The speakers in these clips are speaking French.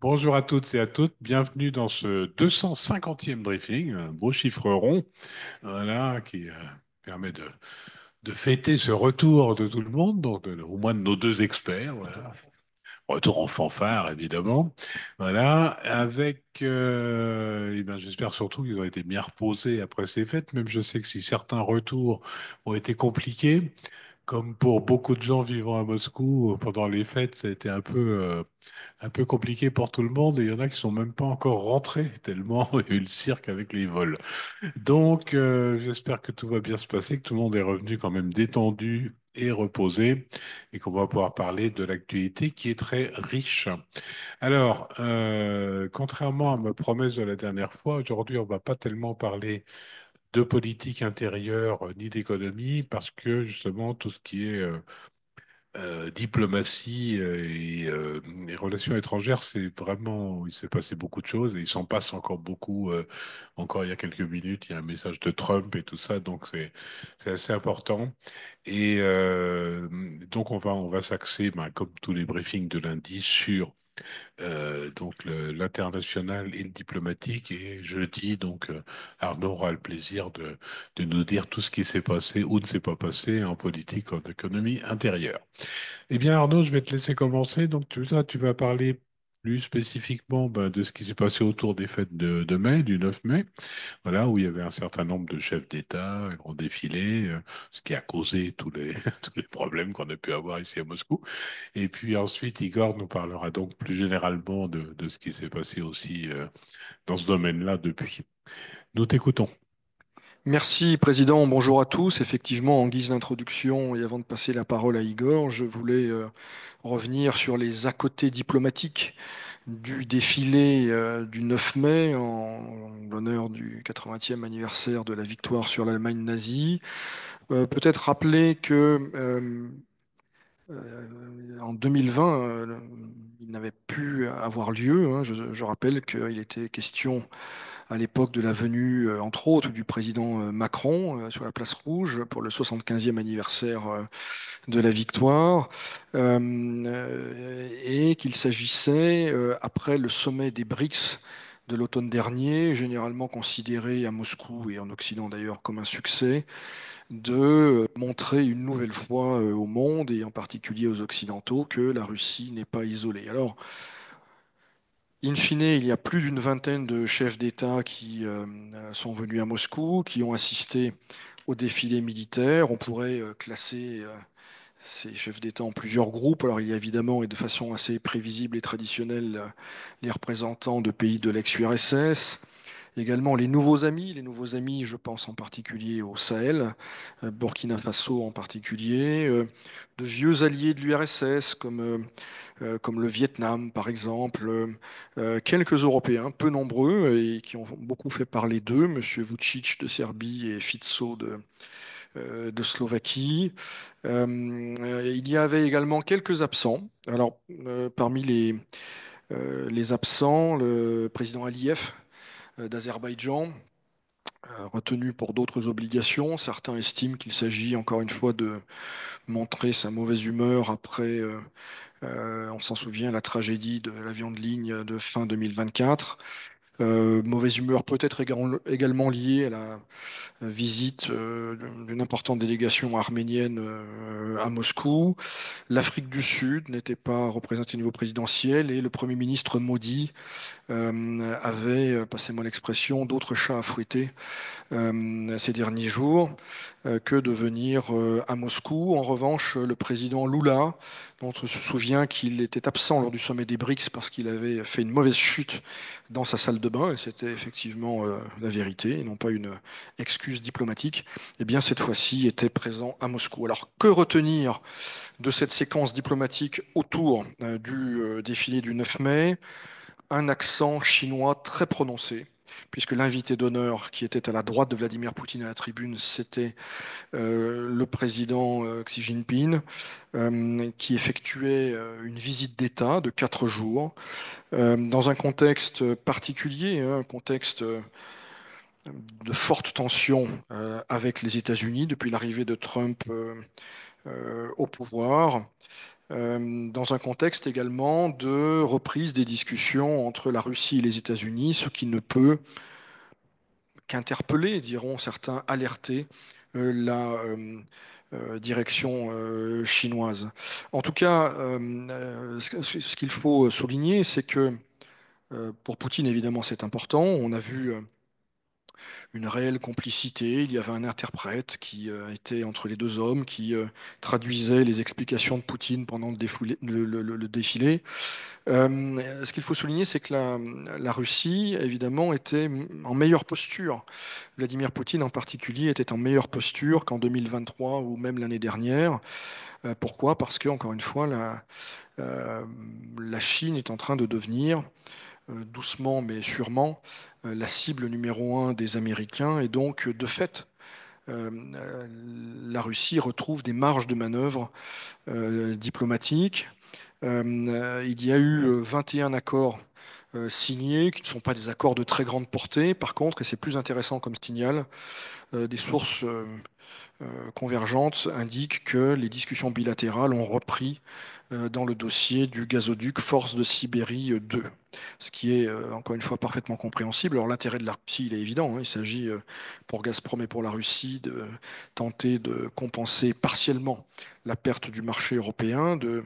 Bonjour à toutes et à toutes, bienvenue dans ce 250e briefing, un beau chiffre rond, voilà, qui permet de fêter ce retour de tout le monde, donc au moins de nos deux experts, voilà. Retour en fanfare, évidemment, voilà, avec, eh ben, j'espère surtout qu'ils ont été bien reposés après ces fêtes, même je sais que si certains retours ont été compliqués, comme pour beaucoup de gens vivant à Moscou pendant les fêtes, ça a été un peu compliqué pour tout le monde et il y en a qui sont même pas encore rentrés tellement il y a eu le cirque avec les vols. Donc, j'espère que tout va bien se passer, que tout le monde est revenu quand même détendu et reposé et qu'on va pouvoir parler de l'actualité qui est très riche. Alors, contrairement à ma promesse de la dernière fois, aujourd'hui, on va pas tellement parler de politique intérieure ni d'économie parce que justement tout ce qui est diplomatie et relations étrangères, c'est vraiment, il s'est passé beaucoup de choses et il s'en passe encore beaucoup. Encore il y a quelques minutes, il y a un message de Trump et tout ça, donc c'est assez important. Et donc on va s'axer, ben, comme tous les briefings de lundi, sur donc l'international et le diplomatique. Et jeudi, donc Arnaud aura le plaisir de nous dire tout ce qui s'est passé ou ne s'est pas passé en politique, en économie intérieure. Eh bien, Arnaud, je vais te laisser commencer. Donc, tu vas parler plus spécifiquement ben, de ce qui s'est passé autour des fêtes de mai, du 9 mai, voilà, où il y avait un certain nombre de chefs d'État qui ont défilé, ce qui a causé tous les, tous les problèmes qu'on a pu avoir ici à Moscou. Et puis ensuite, Igor nous parlera donc plus généralement de ce qui s'est passé aussi dans ce domaine-là depuis. Nous t'écoutons. Merci, Président. Bonjour à tous. Effectivement, en guise d'introduction et avant de passer la parole à Igor, je voulais revenir sur les à-côtés diplomatiques du défilé du 9 mai en l'honneur du 80e anniversaire de la victoire sur l'Allemagne nazie. Peut-être rappeler que en 2020, il n'avait pu avoir lieu, hein. Je rappelle qu'il était question à l'époque de la venue, entre autres, du président Macron sur la place Rouge pour le 75e anniversaire de la victoire, et qu'il s'agissait, après le sommet des BRICS de l'automne dernier, généralement considéré à Moscou et en Occident d'ailleurs comme un succès, de montrer une nouvelle fois au monde et en particulier aux Occidentaux que la Russie n'est pas isolée. Alors, in fine, il y a plus d'une vingtaine de chefs d'État qui sont venus à Moscou, qui ont assisté au défilé militaire. On pourrait classer ces chefs d'État en plusieurs groupes. Alors il y a évidemment, et de façon assez prévisible et traditionnelle, les représentants de pays de l'ex-URSS. Également les nouveaux amis, je pense en particulier au Sahel, Burkina Faso en particulier, de vieux alliés de l'URSS comme le Vietnam par exemple, quelques Européens, peu nombreux et qui ont beaucoup fait parler d'eux, Monsieur Vučić de Serbie et Fico de Slovaquie. Il y avait également quelques absents. Alors parmi les absents, le président Aliyev d'Azerbaïdjan, retenu pour d'autres obligations. Certains estiment qu'il s'agit encore une fois de montrer sa mauvaise humeur après, on s'en souvient, la tragédie de l'avion de ligne de fin 2024. Mauvaise humeur peut-être également liée à la visite d'une importante délégation arménienne à Moscou. L'Afrique du Sud n'était pas représentée au niveau présidentiel et le Premier ministre Modi avait, passez-moi l'expression, d'autres chats à fouetter ces derniers jours que de venir à Moscou. En revanche, le président Lula, dont on se souvient qu'il était absent lors du sommet des BRICS parce qu'il avait fait une mauvaise chute dans sa salle de bain, et c'était effectivement la vérité, et non pas une excuse diplomatique, eh bien cette fois-ci était présent à Moscou. Alors que retenir de cette séquence diplomatique autour du défilé du 9 mai? Un accent chinois très prononcé, puisque l'invité d'honneur qui était à la droite de Vladimir Poutine à la tribune, c'était le président Xi Jinping, qui effectuait une visite d'État de 4 jours, dans un contexte particulier, hein, un contexte de forte tension avec les États-Unis depuis l'arrivée de Trump au pouvoir. dans un contexte également de reprise des discussions entre la Russie et les États-Unis, ce qui ne peut qu'interpeller, diront certains, alerter la direction chinoise. En tout cas, ce qu'il faut souligner, c'est que pour Poutine, évidemment, c'est important. On a vu une réelle complicité. Il y avait un interprète qui était entre les deux hommes, qui traduisait les explications de Poutine pendant le défilé. Ce qu'il faut souligner, c'est que la Russie, évidemment, était en meilleure posture. Vladimir Poutine, en particulier, était en meilleure posture qu'en 2023 ou même l'année dernière. Pourquoi? Parce que, encore une fois, euh, la Chine est en train de devenir doucement mais sûrement la cible numéro un des Américains et donc de fait la Russie retrouve des marges de manœuvre diplomatiques. Il y a eu 21 accords signés qui ne sont pas des accords de très grande portée. Par contre, et c'est plus intéressant comme signal, des sources convergentes indiquent que les discussions bilatérales ont repris dans le dossier du gazoduc Force de Sibérie 2, ce qui est encore une fois parfaitement compréhensible. Alors l'intérêt de la Russie, il est évident, hein. Il s'agit pour Gazprom et pour la Russie de tenter de compenser partiellement la perte du marché européen, de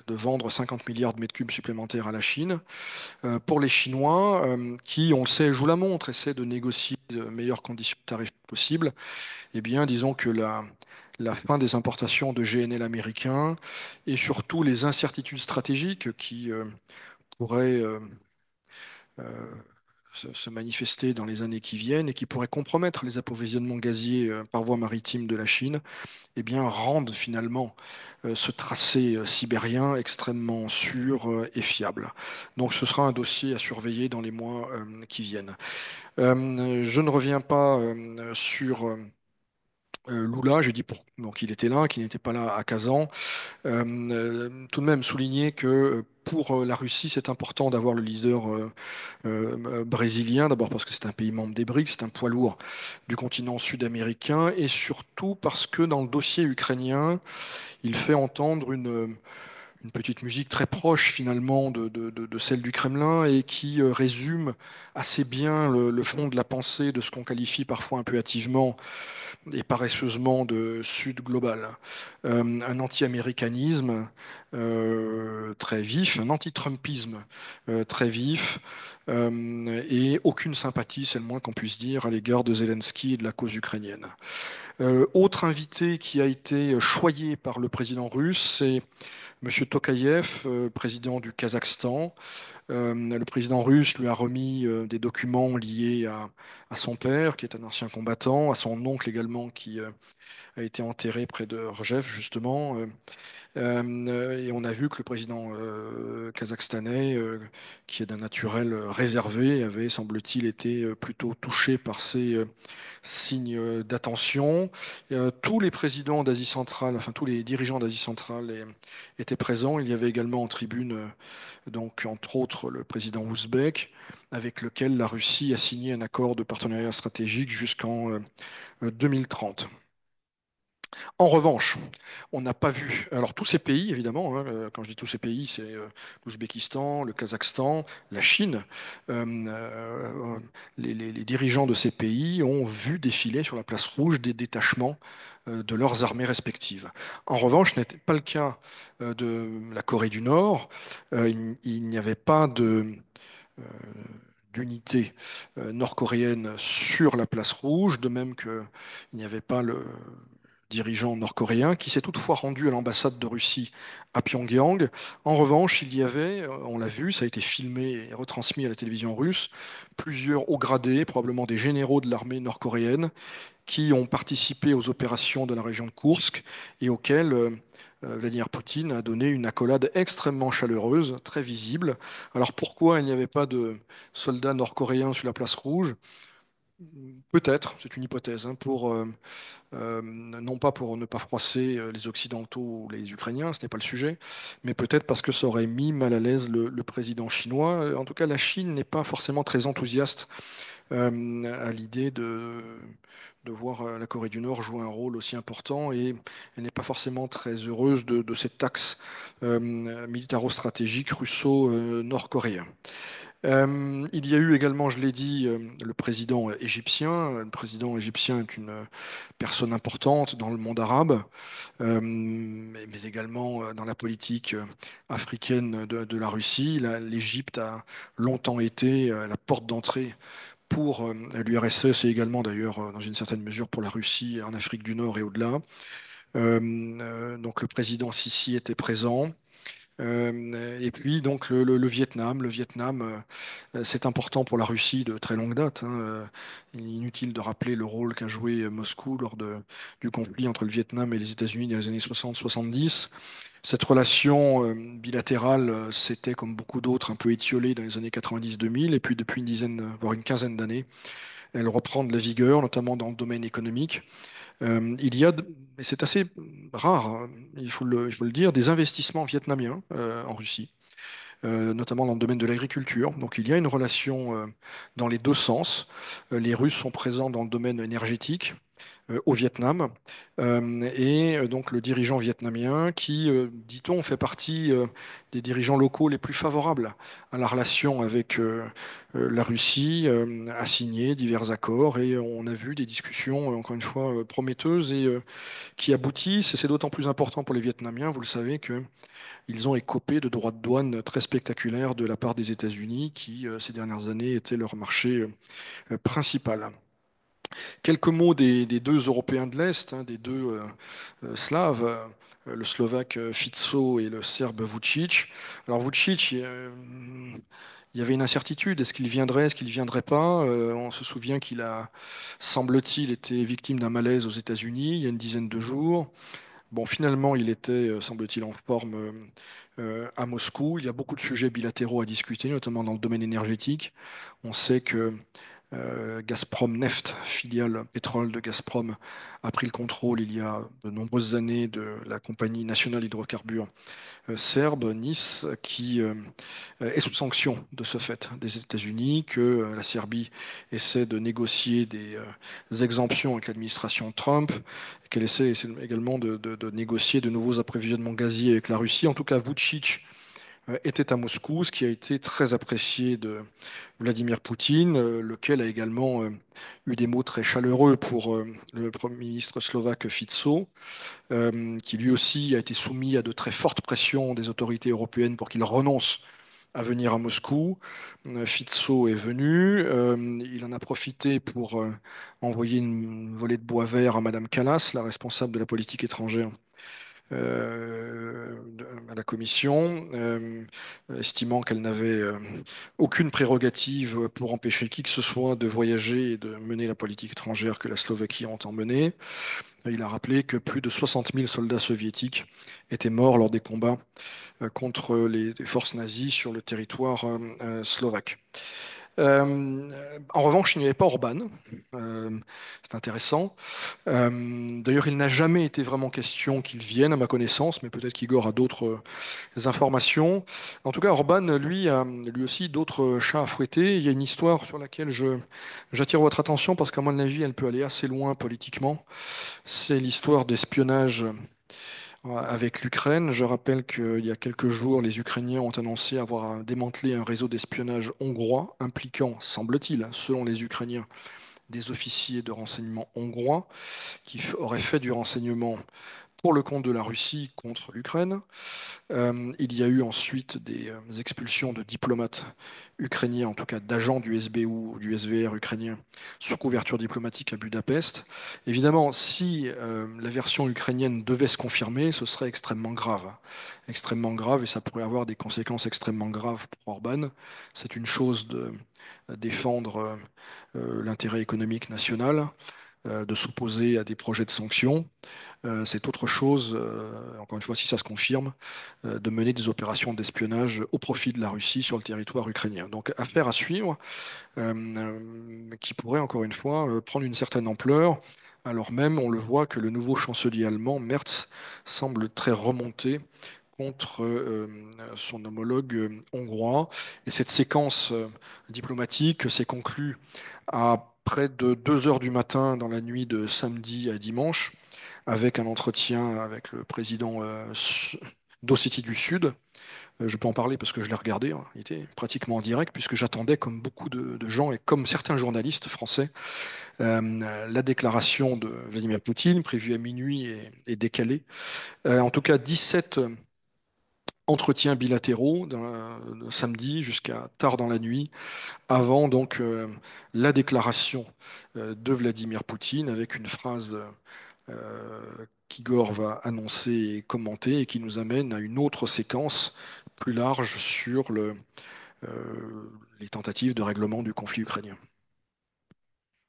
vendre 50 milliards de mètres cubes supplémentaires à la Chine. Pour les Chinois, qui, on le sait, jouent la montre, essaient de négocier de meilleures conditions de tarifs possibles, eh bien, disons que la fin des importations de GNL américains et surtout les incertitudes stratégiques qui pourraient euh, se manifester dans les années qui viennent et qui pourraient compromettre les approvisionnements gaziers par voie maritime de la Chine, eh bien, rendent finalement ce tracé sibérien extrêmement sûr et fiable. Donc ce sera un dossier à surveiller dans les mois qui viennent. Je ne reviens pas sur Lula, j'ai dit donc il était là, qu'il n'était pas là à Kazan. Tout de même souligner que pour la Russie, c'est important d'avoir le leader brésilien, d'abord parce que c'est un pays membre des BRICS, c'est un poids lourd du continent sud-américain, et surtout parce que dans le dossier ukrainien, il fait entendre une petite musique très proche finalement de celle du Kremlin et qui résume assez bien le fond de la pensée de ce qu'on qualifie parfois un peu hâtivement et paresseusement de Sud global. Un anti-américanisme très vif, un anti-Trumpisme très vif, et aucune sympathie, c'est le moins qu'on puisse dire, à l'égard de Zelensky et de la cause ukrainienne. Autre invité qui a été choyé par le président russe, c'est M. Tokayev, président du Kazakhstan. Le président russe lui a remis des documents liés à son père, qui est un ancien combattant, à son oncle également, qui a été enterré près de Rjev, justement. Et on a vu que le président kazakhstanais, qui est d'un naturel réservé, avait, semble-t-il, été plutôt touché par ces signes d'attention. Tous les présidents d'Asie centrale, enfin tous les dirigeants d'Asie centrale étaient présents. Il y avait également en tribune, donc entre autres, le président ouzbek, avec lequel la Russie a signé un accord de partenariat stratégique jusqu'en 2030. En revanche, on n'a pas vu, alors tous ces pays, évidemment, hein, quand je dis tous ces pays, c'est l'Ouzbékistan, le Kazakhstan, la Chine, les dirigeants de ces pays ont vu défiler sur la place rouge des détachements de leurs armées respectives. En revanche, ce n'était pas le cas de la Corée du Nord. Il n'y avait pas euh, d'unité nord-coréenne sur la place rouge, de même qu'il n'y avait pas le dirigeant nord-coréen, qui s'est toutefois rendu à l'ambassade de Russie à Pyongyang. En revanche, il y avait, on l'a vu, ça a été filmé et retransmis à la télévision russe, plusieurs hauts gradés, probablement des généraux de l'armée nord-coréenne, qui ont participé aux opérations de la région de Koursk et auxquelles Vladimir Poutine a donné une accolade extrêmement chaleureuse, très visible. Alors pourquoi il n'y avait pas de soldats nord-coréens sur la place rouge? Peut-être, c'est une hypothèse, hein, non pas pour ne pas froisser les Occidentaux ou les Ukrainiens, ce n'est pas le sujet, mais peut-être parce que ça aurait mis mal à l'aise le président chinois. En tout cas, la Chine n'est pas forcément très enthousiaste à l'idée de voir la Corée du Nord jouer un rôle aussi important et elle n'est pas forcément très heureuse de cet axe militaro-stratégique russo-nord-coréen. Il y a eu également, je l'ai dit, le président égyptien. Le président égyptien est une personne importante dans le monde arabe, mais également dans la politique africaine de la Russie. L'Égypte a longtemps été la porte d'entrée pour l'URSS et également d'ailleurs dans une certaine mesure pour la Russie en Afrique du Nord et au-delà. Donc le président Sisi était présent. Et puis donc le Vietnam. Le Vietnam, c'est important pour la Russie de très longue date, hein. Il est inutile de rappeler le rôle qu'a joué Moscou du conflit entre le Vietnam et les États-Unis dans les années 60-70. Cette relation bilatérale s'était, comme beaucoup d'autres, un peu étiolée dans les années 90-2000, et puis depuis une dizaine, voire une quinzaine d'années, elle reprend de la vigueur, notamment dans le domaine économique. Il y a, et c'est assez rare, hein, il faut le dire, des investissements vietnamiens en Russie, notamment dans le domaine de l'agriculture. Donc il y a une relation dans les deux sens. Les Russes sont présents dans le domaine énergétique au Vietnam. Donc le dirigeant vietnamien qui, dit-on, fait partie des dirigeants locaux les plus favorables à la relation avec la Russie, a signé divers accords et on a vu des discussions, encore une fois, prometteuses et qui aboutissent. Et c'est d'autant plus important pour les Vietnamiens, vous le savez, qu'ils ont écopé de droits de douane très spectaculaires de la part des États-Unis, qui, ces dernières années, étaient leur marché principal. Quelques mots des deux Européens de l'Est, hein, des deux Slaves, le Slovaque Fico et le Serbe Vučić. Alors Vučić, il y avait une incertitude, est-ce qu'il viendrait, est-ce qu'il ne viendrait pas? On se souvient qu'il a, semble-t-il, été victime d'un malaise aux États-Unis il y a une dizaine de jours. Bon, finalement, il était, semble-t-il, en forme à Moscou. Il y a beaucoup de sujets bilatéraux à discuter, notamment dans le domaine énergétique. On sait que Gazprom Neft, filiale pétrole de Gazprom, a pris le contrôle il y a de nombreuses années de la compagnie nationale d'hydrocarbures serbe, Nice, qui est sous sanction de ce fait des États-Unis, que la Serbie essaie de négocier des exemptions avec l'administration Trump, et qu'elle essaie également de négocier de nouveaux approvisionnements gaziers avec la Russie. En tout cas, Vučić était à Moscou, ce qui a été très apprécié de Vladimir Poutine, lequel a également eu des mots très chaleureux pour le Premier ministre slovaque Fico, qui lui aussi a été soumis à de très fortes pressions des autorités européennes pour qu'il renonce à venir à Moscou. Fico est venu, il en a profité pour envoyer une volée de bois vert à Madame Kallas, la responsable de la politique étrangère à la Commission, estimant qu'elle n'avait aucune prérogative pour empêcher qui que ce soit de voyager et de mener la politique étrangère que la Slovaquie entend mener. Il a rappelé que plus de 60 000 soldats soviétiques étaient morts lors des combats contre les forces nazies sur le territoire slovaque. En revanche, il n'y avait pas Orban. C'est intéressant. D'ailleurs, il n'a jamais été vraiment question qu'il vienne, à ma connaissance, mais peut-être qu'Igor a d'autres informations. En tout cas, Orban, lui, a lui aussi d'autres chats à fouetter. Il y a une histoire sur laquelle j'attire votre attention parce qu'à mon avis, elle peut aller assez loin politiquement. C'est l'histoire d'espionnage avec l'Ukraine. Je rappelle qu'il y a quelques jours, les Ukrainiens ont annoncé avoir démantelé un réseau d'espionnage hongrois impliquant, semble-t-il, selon les Ukrainiens, des officiers de renseignement hongrois qui auraient fait du renseignement pour le compte de la Russie contre l'Ukraine. Il y a eu ensuite des expulsions de diplomates ukrainiens, en tout cas d'agents du SBU ou du SVR ukrainien, sous couverture diplomatique à Budapest. Évidemment, si la version ukrainienne devait se confirmer, ce serait extrêmement grave, et ça pourrait avoir des conséquences extrêmement graves pour Orban. C'est une chose de défendre l'intérêt économique national, de s'opposer à des projets de sanctions. C'est autre chose, encore une fois, si ça se confirme, de mener des opérations d'espionnage au profit de la Russie sur le territoire ukrainien. Donc, affaire à suivre, qui pourrait, encore une fois, prendre une certaine ampleur, alors même, on le voit, que le nouveau chancelier allemand, Merz, semble très remonté contre son homologue hongrois. Et cette séquence diplomatique s'est conclue à près de 2 heures du matin dans la nuit de samedi à dimanche, avec un entretien avec le président d'Ossétie du Sud. Je peux en parler parce que je l'ai regardé, hein. Il était pratiquement en direct, puisque j'attendais, comme beaucoup de gens et comme certains journalistes français, la déclaration de Vladimir Poutine, prévue à minuit et décalée. En tout cas, 17 entretiens bilatéraux de samedi jusqu'à tard dans la nuit, avant donc la déclaration de Vladimir Poutine, avec une phrase qu'Igor va annoncer et commenter, et qui nous amène à une autre séquence plus large sur les tentatives de règlement du conflit ukrainien.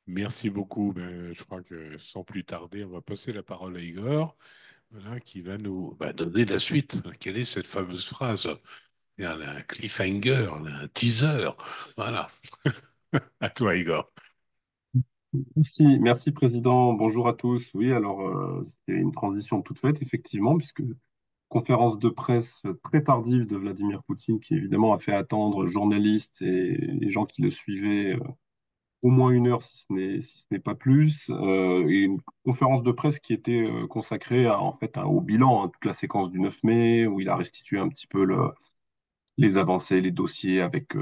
Merci beaucoup. Je crois que sans plus tarder, on va passer la parole à Igor, voilà, qui va nous donner la suite. Quelle est cette fameuse phrase? Il y a un cliffhanger, un teaser. Voilà. À toi, Igor. Merci Président. Bonjour à tous. Oui, alors c'est une transition toute faite, effectivement, puisque conférence de presse très tardive de Vladimir Poutine, qui évidemment a fait attendre journalistes et les gens qui le suivaient au moins 1 heure, si ce n'est pas plus, et une conférence de presse qui était consacrée en fait au bilan, hein, toute la séquence du 9 mai, où il a restitué un petit peu les avancées, les dossiers avec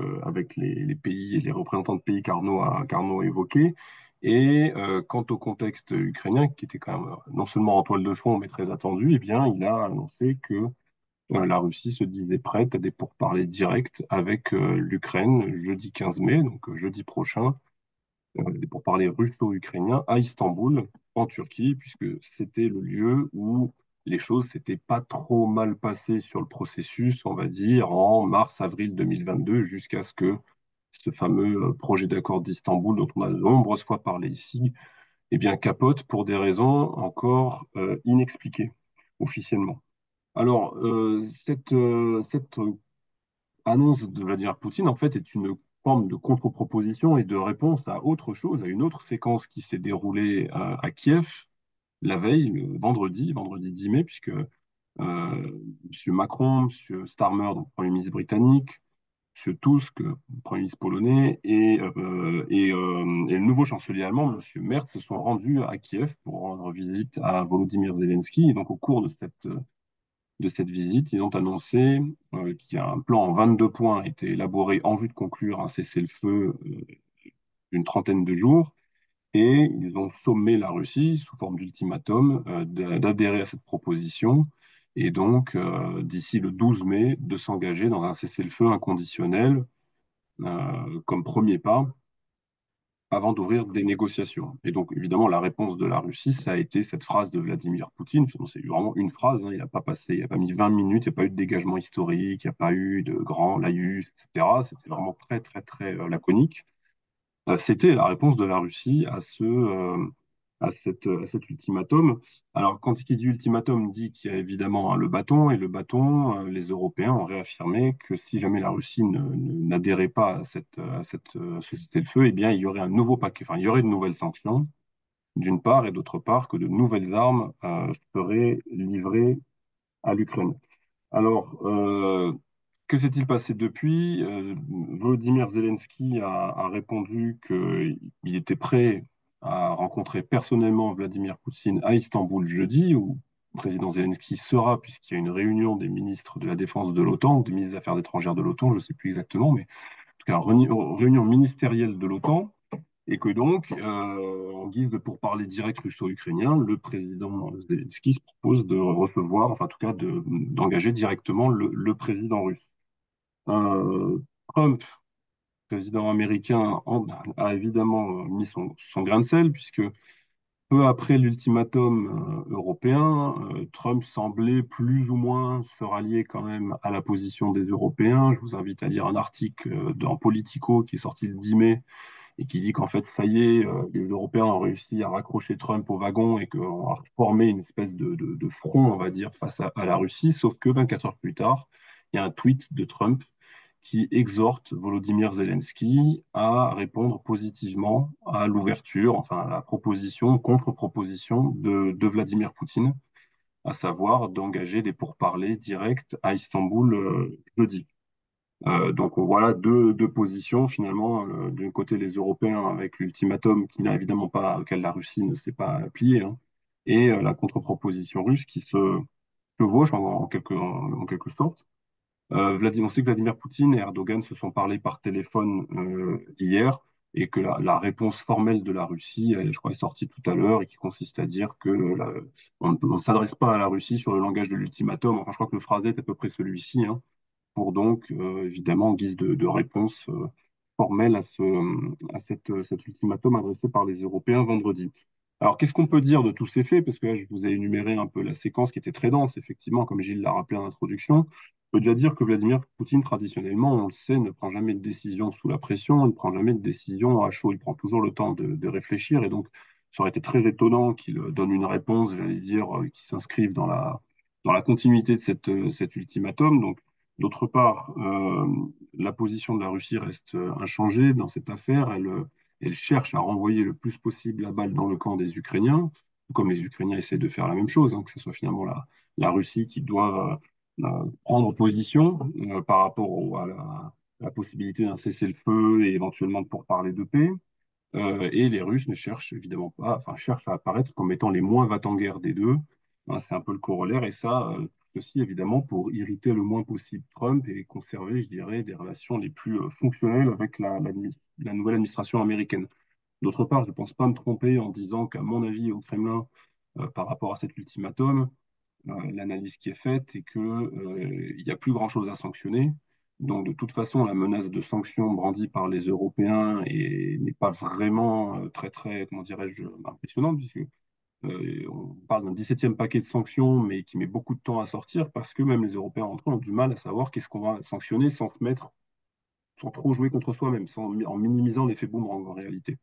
les pays et les représentants de pays qu'Arnaud a évoqués. Et quant au contexte ukrainien, qui était quand même non seulement en toile de fond, mais très attendu, eh bien, il a annoncé que la Russie se disait prête à des pourparlers directs avec l'Ukraine jeudi 15 mai, donc jeudi prochain, des pourparlers russo-ukrainiens à Istanbul, en Turquie, puisque c'était le lieu où les choses s'étaient pas trop mal passées sur le processus, on va dire, en mars-avril 2022, jusqu'à ce que ce fameux projet d'accord d'Istanbul, dont on a de nombreuses fois parlé ici, eh bien, capote pour des raisons encore inexpliquées officiellement. Alors, cette annonce de Vladimir Poutine, en fait, est une forme de contre-proposition et de réponse à autre chose, à une autre séquence qui s'est déroulée à Kiev la veille, le vendredi 10 mai, puisque M. Macron, M. Starmer, donc Premier ministre britannique, M. Tusk, Premier ministre polonais, et le nouveau chancelier allemand, M. Merz, se sont rendus à Kiev pour rendre visite à Volodymyr Zelensky. Et donc, au cours de cette visite, ils ont annoncé qu'il y a un plan en 22 points a été élaboré en vue de conclure un cessez-le-feu d'une trentaine de jours. Et ils ont sommé la Russie, sous forme d'ultimatum, d'adhérer à cette proposition. Et donc, d'ici le 12 mai, de s'engager dans un cessez-le-feu inconditionnel comme premier pas avant d'ouvrir des négociations. Et donc, évidemment, la réponse de la Russie, ça a été cette phrase de Vladimir Poutine. C'est vraiment une phrase, hein. Il n'a pas passé, il n'a pas mis 20 minutes, il n'y a pas eu de dégagement historique, il n'y a pas eu de grand laïus, etc. C'était vraiment très, très, très laconique. C'était la réponse de la Russie à cet ultimatum. Alors, quand il dit ultimatum, dit qu'il y a évidemment le bâton, et le bâton, les Européens ont réaffirmé que si jamais la Russie n'adhérait pas à ce cessez-le-feu, eh bien, il y aurait un nouveau paquet, enfin, il y aurait de nouvelles sanctions, d'une part, et d'autre part, que de nouvelles armes seraient livrées à l'Ukraine. Alors, que s'est-il passé depuis? Volodymyr Zelensky a répondu qu'il était prêt à rencontrer personnellement Vladimir Poutine à Istanbul jeudi, où le président Zelensky sera, puisqu'il y a une réunion des ministres de la Défense de l'OTAN, ou des ministres des Affaires étrangères de l'OTAN, je ne sais plus exactement, mais en tout cas, réunion ministérielle de l'OTAN, et que donc, en guise de pourparlers directs russo-ukrainiens, le président Zelensky se propose de recevoir, enfin en tout cas d'engager directement le président russe. Euh, Trump, président américain, a évidemment mis son grain de sel, puisque peu après l'ultimatum européen, Trump semblait plus ou moins se rallier quand même à la position des Européens. Je vous invite à lire un article dans Politico qui est sorti le 10 mai et qui dit qu'en fait, ça y est, les Européens ont réussi à raccrocher Trump au wagon et qu'on a formé une espèce de front, on va dire, face à la Russie. Sauf que 24 heures plus tard, il y a un tweet de Trump qui exhorte Volodymyr Zelensky à répondre positivement à l'ouverture, enfin à la proposition, contre-proposition de Vladimir Poutine, à savoir d'engager des pourparlers directs à Istanbul jeudi. Donc on voit là deux positions finalement. D'un côté les Européens avec l'ultimatum qui n'a évidemment pas, auquel la Russie ne s'est pas pliée, hein, et la contre-proposition russe qui se chevauche en quelque sorte. On sait que Vladimir Poutine et Erdogan se sont parlé par téléphone hier et que la réponse formelle de la Russie, je crois, est sortie tout à l'heure et qui consiste à dire que on ne s'adresse pas à la Russie sur le langage de l'ultimatum. Enfin, je crois que le phrasé est à peu près celui-ci, hein, pour donc, évidemment, en guise de réponse formelle cet ultimatum adressé par les Européens vendredi. Alors, qu'est-ce qu'on peut dire de tous ces faits? Parce que là, je vous ai énuméré un peu la séquence qui était très dense, effectivement, comme Gilles l'a rappelé en introduction. On peut déjà dire que Vladimir Poutine, traditionnellement, on le sait, ne prend jamais de décision sous la pression, il ne prend jamais de décision à chaud, il prend toujours le temps de réfléchir, et donc, ça aurait été très étonnant qu'il donne une réponse, j'allais dire, qui s'inscrive dans la continuité de cet ultimatum. Donc, d'autre part, la position de la Russie reste inchangée dans cette affaire. Elle cherche à renvoyer le plus possible la balle dans le camp des Ukrainiens, comme les Ukrainiens essaient de faire la même chose, hein, que ce soit finalement la Russie qui doit prendre position par rapport à la possibilité d'un cessez-le-feu et éventuellement de pourparlers de paix. Et les Russes ne cherchent évidemment pas, enfin cherchent à apparaître comme étant les moins va-t-en-guerre des deux. Hein, c'est un peu le corollaire, et ça, ceci évidemment pour irriter le moins possible Trump et conserver, je dirais, des relations les plus fonctionnelles avec la nouvelle administration américaine. D'autre part, je ne pense pas me tromper en disant qu'à mon avis, au Kremlin, par rapport à cet ultimatum, l'analyse qui est faite est que, il n'y a plus grand-chose à sanctionner. Donc, de toute façon, la menace de sanctions brandie par les Européens n'est pas vraiment très, comment dirais-je, impressionnante, puisque on parle d'un 17e paquet de sanctions, mais qui met beaucoup de temps à sortir, parce que même les Européens entre eux ont du mal à savoir qu'est-ce qu'on va sanctionner sans se mettre, sans trop jouer contre soi-même, en minimisant l'effet boomerang en réalité.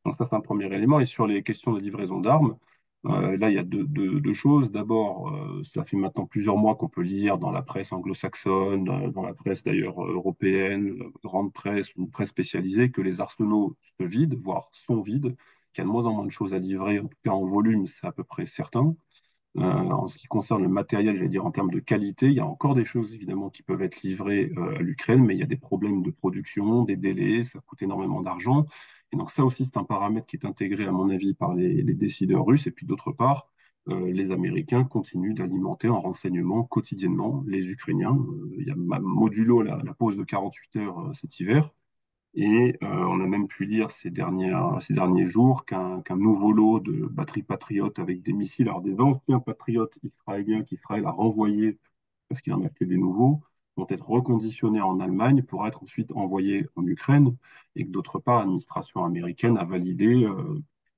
Donc ça, c'est un premier élément. Et sur les questions de livraison d'armes, là, il y a deux choses. D'abord, ça fait maintenant plusieurs mois qu'on peut lire dans la presse anglo-saxonne, dans la presse d'ailleurs européenne, grande presse ou presse spécialisée, que les arsenaux se vident, voire sont vides, qu'il y a de moins en moins de choses à livrer, en tout cas en volume, c'est à peu près certain. En ce qui concerne le matériel, j'allais dire en termes de qualité, il y a encore des choses évidemment qui peuvent être livrées à l'Ukraine, mais il y a des problèmes de production, des délais, ça coûte énormément d'argent. Et donc ça aussi, c'est un paramètre qui est intégré, à mon avis, par les décideurs russes. Et puis d'autre part, les Américains continuent d'alimenter en renseignement quotidiennement les Ukrainiens. Il y a modulo la pause de 48 heures cet hiver. Et on a même pu lire ces derniers jours qu'un nouveau lot de batteries patriotes avec des missiles, alors des anciens patriotes israéliens qu'Israël a renvoyés parce qu'il en a fait des nouveaux, vont être reconditionnés en Allemagne pour être ensuite envoyés en Ukraine. Et que d'autre part, l'administration américaine a validé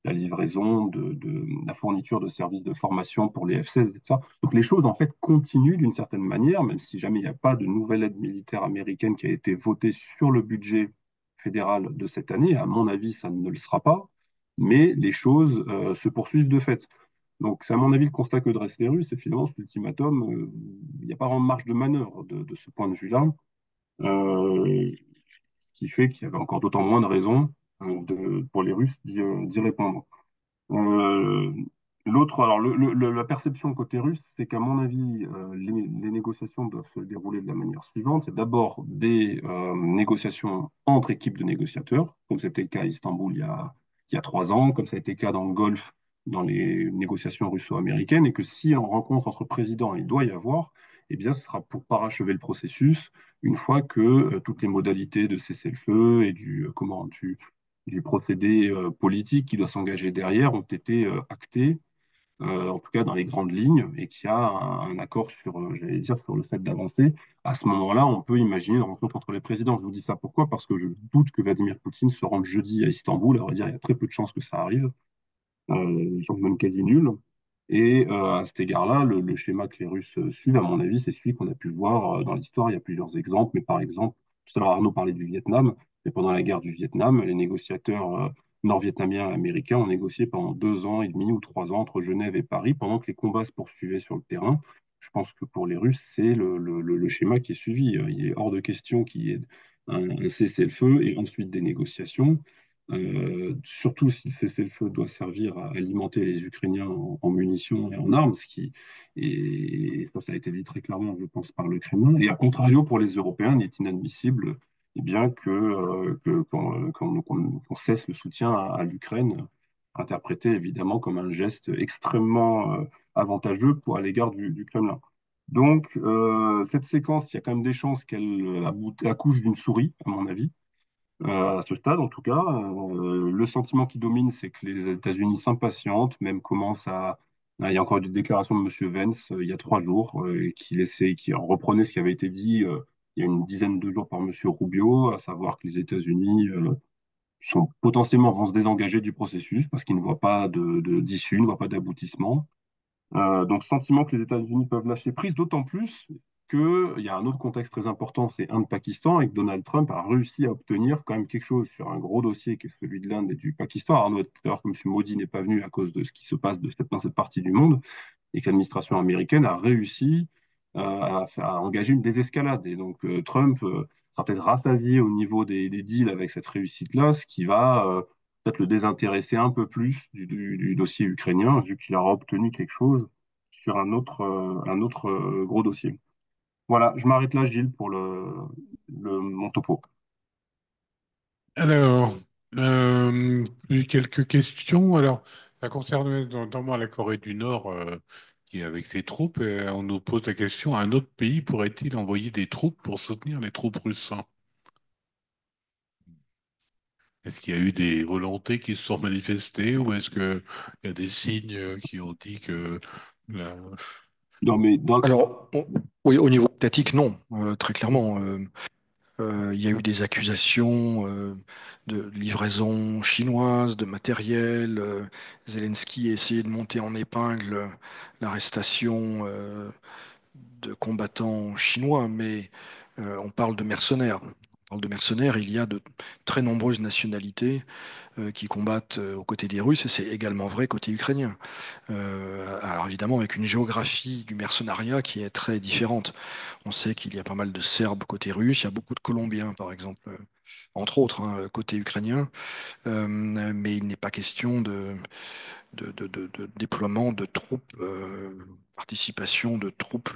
la livraison de la fourniture de services de formation pour les F-16 et tout ça. Donc les choses en fait continuent d'une certaine manière, même si jamais il n'y a pas de nouvelle aide militaire américaine qui a été votée sur le budget fédéral de cette année. À mon avis, ça ne le sera pas, mais les choses se poursuivent de fait. Donc, c'est à mon avis le constat que dressent les Russes, et finalement, cet ultimatum, il n'y a pas vraiment de marge de manœuvre de ce point de vue-là, ce qui fait qu'il y avait encore d'autant moins de raisons pour les Russes d'y répondre. Euh, alors la perception côté russe, c'est qu'à mon avis, les négociations doivent se dérouler de la manière suivante. Il y a d'abord des négociations entre équipes de négociateurs, comme c'était le cas à Istanbul il y a 3 ans, comme ça a été le cas dans le Golfe, dans les négociations russo-américaines, et que si en rencontre entre présidents il doit y avoir, eh bien, ce sera pour parachever le processus une fois que toutes les modalités de cessez-le-feu et du procédé politique qui doit s'engager derrière ont été actés, en tout cas dans les grandes lignes, et qu'il y a un accord sur, j'allais dire, sur le fait d'avancer. À ce moment-là, on peut imaginer une rencontre entre les présidents. Je vous dis ça pourquoi? Parce que je doute que Vladimir Poutine se rende jeudi à Istanbul. À vrai dire, il y a très peu de chances que ça arrive, chance même quasi nulle. Et à cet égard-là, le schéma que les Russes suivent, à mon avis, c'est celui qu'on a pu voir dans l'histoire. Il y a plusieurs exemples, mais par exemple, tout à l'heure Arnaud parlait du Vietnam, et pendant la guerre du Vietnam, les négociateurs nord-vietnamiens et américains ont négocié pendant 2 ans et demi ou 3 ans entre Genève et Paris, pendant que les combats se poursuivaient sur le terrain. Je pense que pour les Russes, c'est le schéma qui est suivi. Il est hors de question qu'il y ait un cessez-le-feu et ensuite des négociations. surtout si le cessez-le-feu doit servir à alimenter les Ukrainiens en munitions et en armes, et ça a été dit très clairement, je pense, par le Kremlin. Et à contrario, pour les Européens, il est inadmissible bien qu'on cesse le soutien à l'Ukraine, interprété évidemment comme un geste extrêmement avantageux à l'égard du Kremlin. Donc, cette séquence, il y a quand même des chances qu'elle accouche d'une souris, à mon avis. À ce stade, en tout cas, le sentiment qui domine, c'est que les États-Unis s'impatientent, même commencent à. Il y a encore une déclaration de M. Vance il y a 3 jours, qui reprenait ce qui avait été dit il y a une dizaine de jours par M. Rubio, à savoir que les États-Unis potentiellement vont se désengager du processus parce qu'ils ne voient pas d'issue, ne voient pas d'aboutissement. Donc, sentiment que les États-Unis peuvent lâcher prise, d'autant plus qu'il y a un autre contexte très important, c'est Inde-Pakistan, et que Donald Trump a réussi à obtenir quand même quelque chose sur un gros dossier qui est celui de l'Inde et du Pakistan. Arnaud, tout à l'heure que M. Modi n'est pas venu à cause de ce qui se passe dans cette partie du monde, et que l'administration américaine a réussi à engager une désescalade. Et donc, Trump sera peut-être rassasié au niveau des deals avec cette réussite-là, ce qui va peut-être le désintéresser un peu plus du dossier ukrainien, vu qu'il aura obtenu quelque chose sur un autre gros dossier. Voilà, je m'arrête là, Gilles, pour mon topo. Alors, j'ai quelques questions. Alors, ça concerne notamment la Corée du Nord, qui est avec ses troupes. Et on nous pose la question, un autre pays pourrait-il envoyer des troupes pour soutenir les troupes russes? Est-ce qu'il y a eu des volontés qui se sont manifestées ou est-ce qu'il y a des signes qui ont dit que la- Non, mais Alors, oui, au niveau étatique, non, très clairement. Il y a eu des accusations de livraison chinoise, de matériel. Zelensky a essayé de monter en épingle l'arrestation de combattants chinois, mais on parle de mercenaires. On parle de mercenaires, il y a de très nombreuses nationalités qui combattent aux côtés des Russes, et c'est également vrai côté ukrainien. Alors évidemment, avec une géographie du mercenariat qui est très différente. On sait qu'il y a pas mal de Serbes côté russe, il y a beaucoup de Colombiens, par exemple, entre autres, hein, côté ukrainien. Mais il n'est pas question de déploiement de troupes, participation de troupes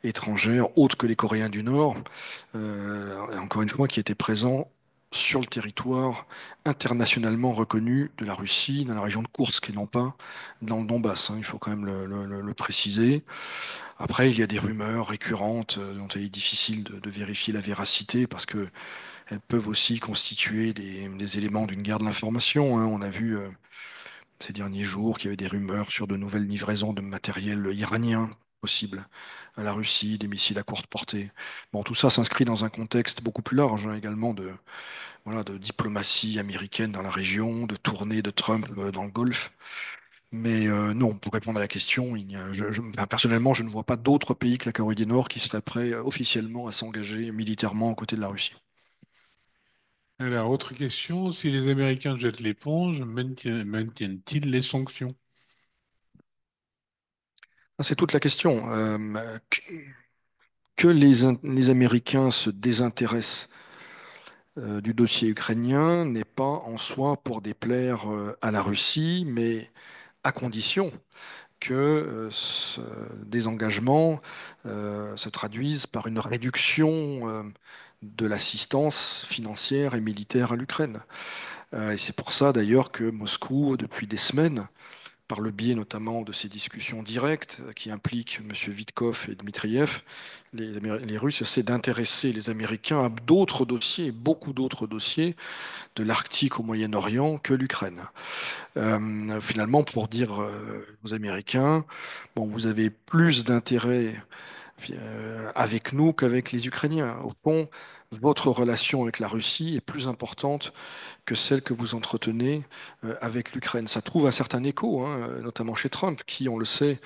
étrangères, autres que les Coréens du Nord, et encore une fois, qui étaient présents sur le territoire internationalement reconnu de la Russie, dans la région de Koursk, et non pas dans le Donbass, hein, il faut quand même le préciser. Après, il y a des rumeurs récurrentes dont il est difficile de vérifier la véracité parce que elles peuvent aussi constituer des éléments d'une guerre de l'information, hein. On a vu ces derniers jours qu'il y avait des rumeurs sur de nouvelles livraisons de matériel iranien possible à la Russie, des missiles à courte portée. Bon, tout ça s'inscrit dans un contexte beaucoup plus large, hein, également voilà, de diplomatie américaine dans la région, de tournée de Trump dans le Golfe. Mais non, pour répondre à la question, enfin, personnellement, je ne vois pas d'autres pays que la Corée du Nord qui seraient prêts officiellement à s'engager militairement aux côtés de la Russie. Alors, autre question, si les Américains jettent l'éponge, maintiennent-ils les sanctions? C'est toute la question. Que les Américains se désintéressent du dossier ukrainien n'est pas en soi pour déplaire à la Russie, mais à condition que ce désengagement se traduise par une réduction de l'assistance financière et militaire à l'Ukraine. Et c'est pour ça d'ailleurs que Moscou, depuis des semaines, par le biais notamment de ces discussions directes qui impliquent M. Vitkov et Dmitriev, les Russes essaient d'intéresser les Américains à d'autres dossiers, beaucoup d'autres dossiers, de l'Arctique au Moyen-Orient que l'Ukraine. Finalement, pour dire aux Américains, bon, vous avez plus d'intérêt avec nous qu'avec les Ukrainiens. Au fond, votre relation avec la Russie est plus importante que celle que vous entretenez avec l'Ukraine. Ça trouve un certain écho, hein, notamment chez Trump, qui, on le sait,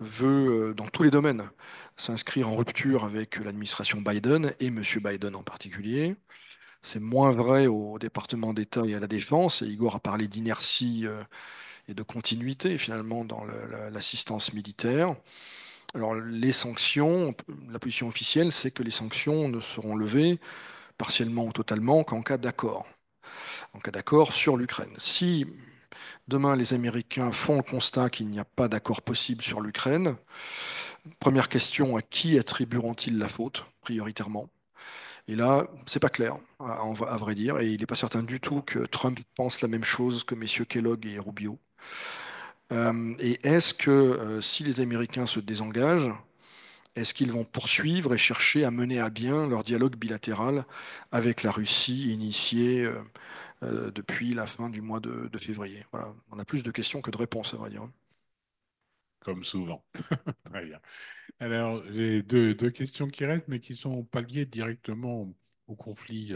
veut, dans tous les domaines, s'inscrire en rupture avec l'administration Biden et M. Biden en particulier. C'est moins vrai au département d'État et à la Défense. Et Igor a parlé d'inertie et de continuité, finalement, dans l'assistance militaire. Alors, les sanctions, la position officielle, c'est que les sanctions ne seront levées partiellement ou totalement qu'en cas d'accord. en cas d'accord, sur l'Ukraine. Si demain les Américains font le constat qu'il n'y a pas d'accord possible sur l'Ukraine, première question, à qui attribueront-ils la faute, prioritairement? Et là, c'est pas clair, à vrai dire, et il n'est pas certain du tout que Trump pense la même chose que messieurs Kellogg et Rubio. Et est-ce que si les Américains se désengagent, est-ce qu'ils vont poursuivre et chercher à mener à bien leur dialogue bilatéral avec la Russie initié depuis la fin du mois de février? Voilà. On a plus de questions que de réponses, à vrai dire. Comme souvent. Très bien. Alors, j'ai deux questions qui restent, mais qui sont pas liées directement au conflit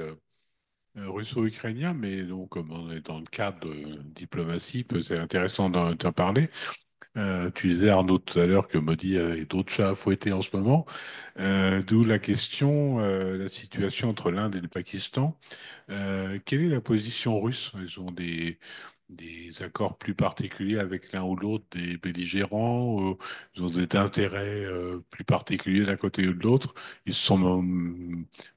russo-ukrainien, mais donc, comme on est dans le cadre de diplomatie, c'est intéressant d'en parler. Tu disais, Arnaud, tout à l'heure que Modi avait d'autres chats à fouetter en ce moment, d'où la question, la situation entre l'Inde et le Pakistan. Quelle est la position russe? Ils ont des accords plus particuliers avec l'un ou l'autre des belligérants, ils ont des intérêts plus particuliers d'un côté ou de l'autre. Ils se sont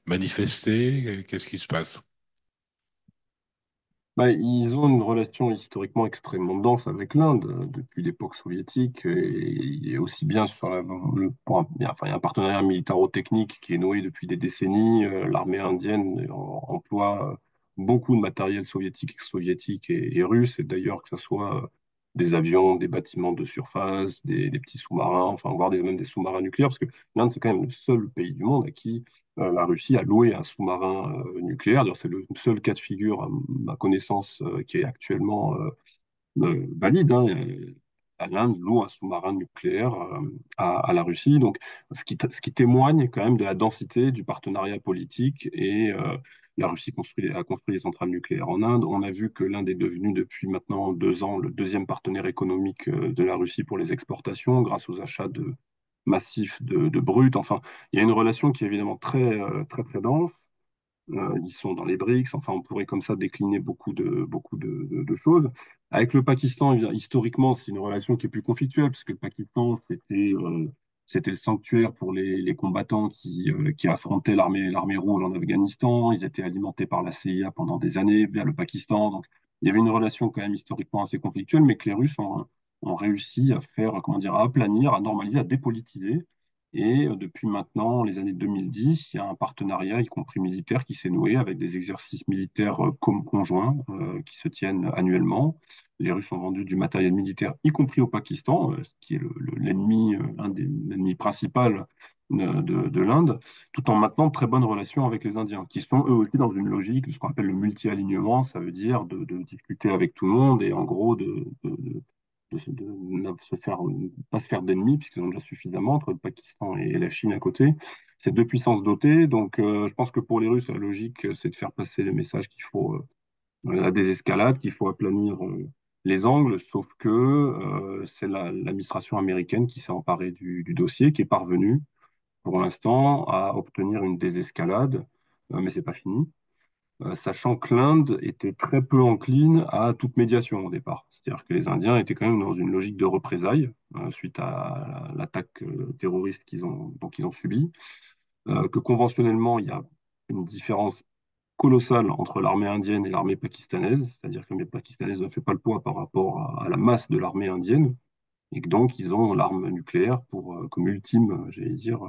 manifestés. Qu'est-ce qui se passe? Bah, ils ont une relation historiquement extrêmement dense avec l'Inde depuis l'époque soviétique et aussi bien sur enfin, il y a un partenariat militaro-technique qui est noué depuis des décennies. L'armée indienne emploie beaucoup de matériel soviétique, ex-soviétique et russe, et d'ailleurs que ce soit des avions, des bâtiments de surface, des petits sous-marins, enfin voire même des sous-marins nucléaires, parce que l'Inde c'est quand même le seul pays du monde à qui la Russie a loué un sous-marin nucléaire. D'ailleurs, c'est le seul cas de figure, à ma connaissance, qui est actuellement valide. Hein. L'Inde loue un sous-marin nucléaire à la Russie. Donc, ce qui témoigne quand même de la densité du partenariat politique. Et la Russie a construit des centrales nucléaires en Inde. On a vu que l'Inde est devenue depuis maintenant 2 ans le deuxième partenaire économique de la Russie pour les exportations, grâce aux achats massifs de brut. Enfin, il y a une relation qui est évidemment très dense. Ils sont dans les BRICS. Enfin, on pourrait comme ça décliner beaucoup de choses. Avec le Pakistan, eh bien, historiquement, c'est une relation qui est plus conflictuelle, puisque le Pakistan, c'était le sanctuaire pour les combattants qui affrontaient l'armée rouge en Afghanistan. Ils étaient alimentés par la CIA pendant des années via le Pakistan. Donc, il y avait une relation quand même historiquement assez conflictuelle, mais que les Russes ont réussi à faire, comment dire, à aplanir, à normaliser, à dépolitiser. Et depuis maintenant les années 2010, il y a un partenariat, y compris militaire, qui s'est noué avec des exercices militaires conjoints qui se tiennent annuellement. Les Russes ont vendu du matériel militaire, y compris au Pakistan, ce qui est l'ennemi, un des ennemis principaux de l'Inde, tout en maintenant de très bonnes relations avec les Indiens, qui sont eux aussi dans une logique de ce qu'on appelle le multi-alignement. Ça veut dire de discuter avec tout le monde et en gros de ne se faire, pas se faire d'ennemis, puisqu'ils ont déjà suffisamment entre le Pakistan et la Chine à côté. C'est deux puissances dotées, donc je pense que pour les Russes, la logique, c'est de faire passer le message qu'il faut la désescalade, qu'il faut aplanir les angles, sauf que c'est l'administration américaine qui s'est emparée du dossier, qui est parvenue, pour l'instant, à obtenir une désescalade, mais c'est pas fini, sachant que l'Inde était très peu encline à toute médiation au départ. C'est-à-dire que les Indiens étaient quand même dans une logique de représailles suite à l'attaque terroriste qu'ils ont subie, que conventionnellement, il y a une différence colossale entre l'armée indienne et l'armée pakistanaise, c'est-à-dire que l'armée pakistanaise ne fait pas le poids par rapport à la masse de l'armée indienne, et que donc ils ont l'arme nucléaire pour, comme ultime, j'allais dire,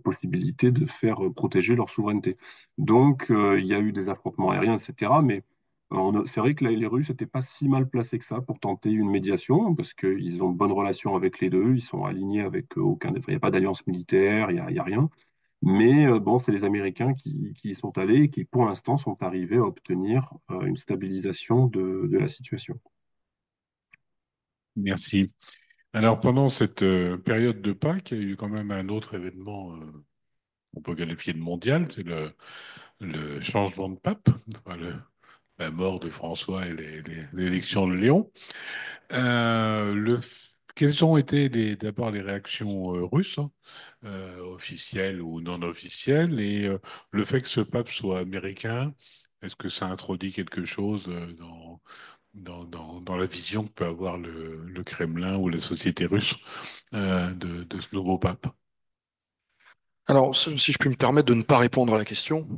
possibilité de faire protéger leur souveraineté. Donc, il y a eu des affrontements aériens, etc. Mais c'est vrai que les Russes n'étaient pas si mal placés que ça pour tenter une médiation, parce qu'ils ont de bonnes relations avec les deux, ils sont alignés avec aucun. Il n'y a pas d'alliance militaire, il y a rien. Mais bon, c'est les Américains qui y sont allés et qui, pour l'instant, sont arrivés à obtenir une stabilisation de la situation. Merci. Alors, pendant cette période de Pâques, il y a eu quand même un autre événement, on peut qualifier de mondial, c'est le changement de pape, enfin, la mort de François et l'élection de Léon. Quelles ont été d'abord les réactions russes, hein, officielles ou non officielles, et le fait que ce pape soit américain, est-ce que ça introduit quelque chose dans la vision que peut avoir le Kremlin ou la société russe de ce nouveau pape? Alors, si je puis me permettre de ne pas répondre à la question,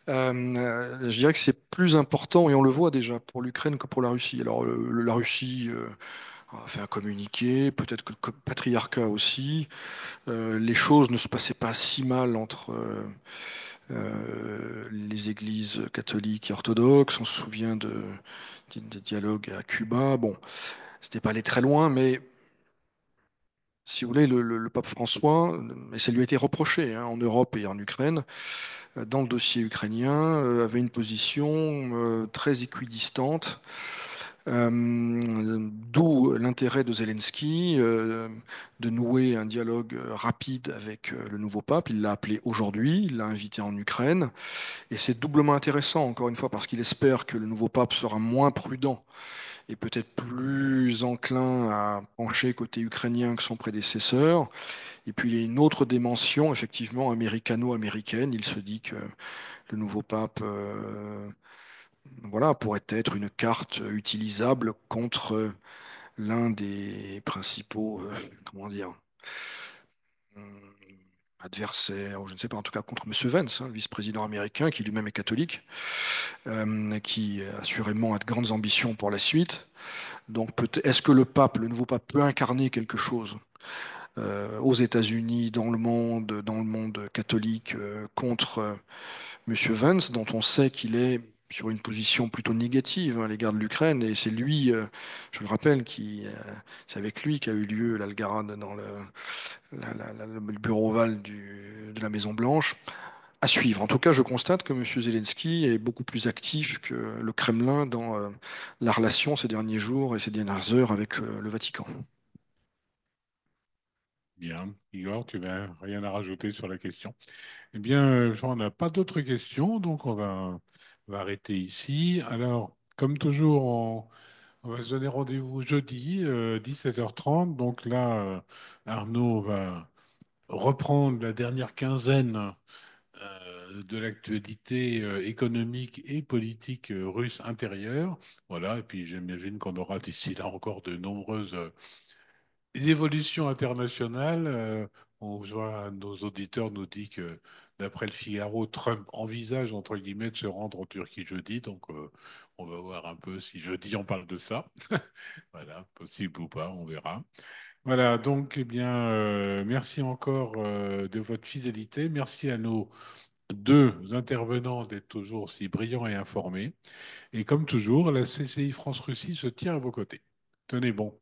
Je dirais que c'est plus important, et on le voit déjà, pour l'Ukraine que pour la Russie. Alors, la Russie a fait un communiqué, peut-être que le patriarcat aussi. Les choses ne se passaient pas si mal entre les églises catholiques et orthodoxes. On se souvient des dialogues à Cuba. Bon, c'était pas allé très loin, mais si vous voulez, le pape François, et ça lui a été reproché hein, en Europe et en Ukraine, dans le dossier ukrainien, avait une position très équidistante, d'où l'intérêt de Zelensky de nouer un dialogue rapide avec le nouveau pape. Il l'a appelé aujourd'hui, il l'a invité en Ukraine, et c'est doublement intéressant, encore une fois, parce qu'il espère que le nouveau pape sera moins prudent et peut-être plus enclin à pencher côté ukrainien que son prédécesseur. Et puis il y a une autre dimension, effectivement, américano-américaine. Il se dit que le nouveau pape, voilà, pourrait être une carte utilisable contre l'un des principaux, comment dire, euh, adversaires, ou je ne sais pas, en tout cas contre M. Vance, hein, le vice-président américain, qui lui-même est catholique, qui assurément a de grandes ambitions pour la suite. Donc, est-ce que le pape, le nouveau pape, peut incarner quelque chose aux États-Unis, dans le monde catholique, contre Monsieur Vance, dont on sait qu'il est sur une position plutôt négative hein, à l'égard de l'Ukraine, et c'est lui, je le rappelle, c'est avec lui qu'a eu lieu l'Algarade dans le bureau ovale de la Maison Blanche. À suivre. En tout cas, je constate que Monsieur Zelensky est beaucoup plus actif que le Kremlin dans la relation ces derniers jours et ces dernières heures avec le Vatican. Bien. Igor, tu n'as rien à rajouter sur la question? Eh bien, on n'a pas d'autres questions, donc on va arrêter ici. Alors, comme toujours, on va se donner rendez-vous jeudi, 17h30. Donc là, Arnaud va reprendre la dernière quinzaine de l'actualité économique et politique russe intérieure. Voilà, et puis j'imagine qu'on aura d'ici là encore de nombreuses évolutions internationales. On voit, nos auditeurs nous disent que d'après le Figaro, Trump envisage, entre guillemets, de se rendre en Turquie jeudi. Donc, on va voir un peu si jeudi on parle de ça. Voilà, possible ou pas, on verra. Voilà, donc, eh bien, merci encore de votre fidélité. Merci à nos deux intervenants d'être toujours aussi brillants et informés. Et comme toujours, la CCI France-Russie se tient à vos côtés. Tenez bon.